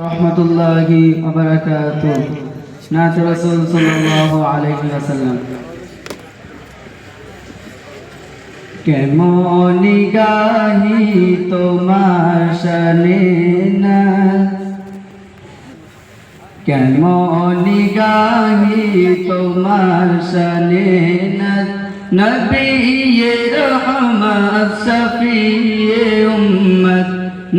রহমতুল্লাহি ওয়া বারাকাতুহু। নাত রাসূল সাল্লাল্লাহু আলাইহি ওয়াসাল্লাম। কেমন গাহি তোমার শানে না, কেমন গাহি তোমার শানে না, নবিয়ে রহমত শফিয়ে উম্মত,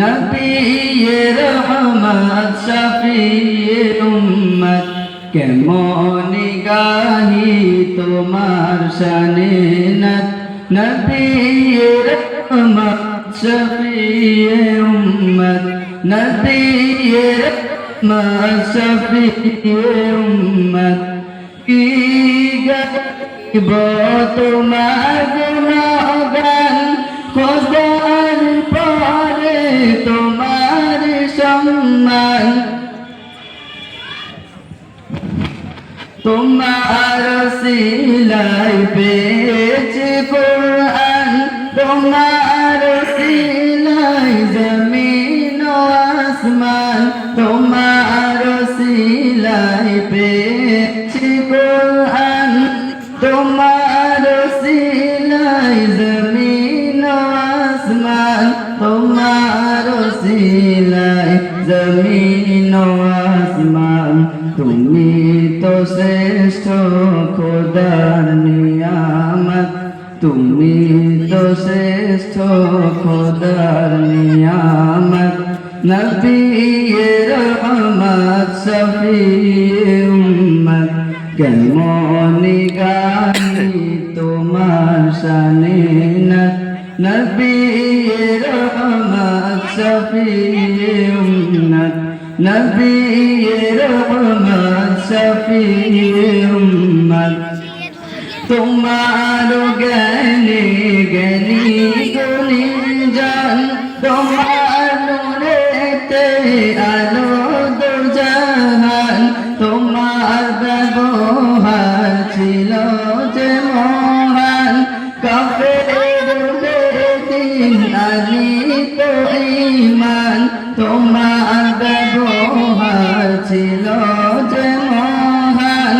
নবিয়ে রহমত শফিয়ে উম্মত। কেমন গাহি তোমার শানে না, নবিয়ে রহমত শফিয়ে উম্মত, নবিয়ে রহমত শফিয়ে উম্মত। কি গাইব তোমার গুণগান, খোদার পরে তোমার সম্মান। তোমার সিলাই পেয়েছে কোরআন, তোমার সিলাই জমিন ও আসমান। তোমার সিলাই পেয়েছে কোরআন, তোমার সিলাই জমিন ও আসমান। তোমার সিলাই জমিন ও আসমান। তুমি তো শ্রেষ্ঠ খোদার নিয়ামত, তুমি তো শ্রেষ্ঠ খোদার নিয়ামত। নবিয়ে রহমত শফিয়ে উম্মত। কেমন গাহি তোমার শানে না, নবিয়ে রহমত শফিয়ে উম্মত, নবিয়ে রহমত শফিয়ে উম্মত। তোমার জ্ঞানে জ্ঞানী গুণী জন, তোমার নূরেতে আলো দো জাহান। তোমার ব্যবহার ছিল যে মহান, কাফের বেদিন আনিত ঈমান। তোমার ব্যবহার ছিল যে মহান,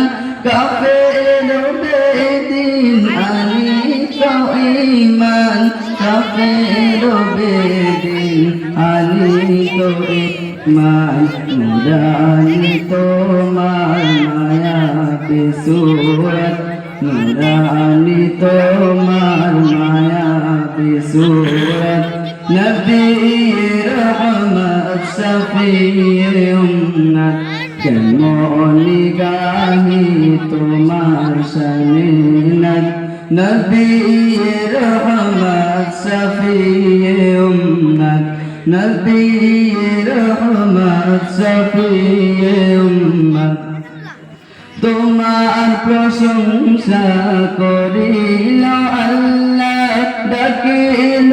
কাফের বেদিন আনিত ঈমান। কাফের বেদিন আনিত ঈমান। নুরানি তোমার মায়াবী সূরত, নুরানি তোমার মায়াবী সূরত। নবিয়ে রহমত শফিয়ে উম্মত। কেমন গাহি তোমার শানে না, নবিয়ে রহমত শফিয়ে উম্মত, নবিয়ে রহমত শফিয়ে উম্মত। তোমার প্রশংসা করিল আল্লাহ, ডাকিল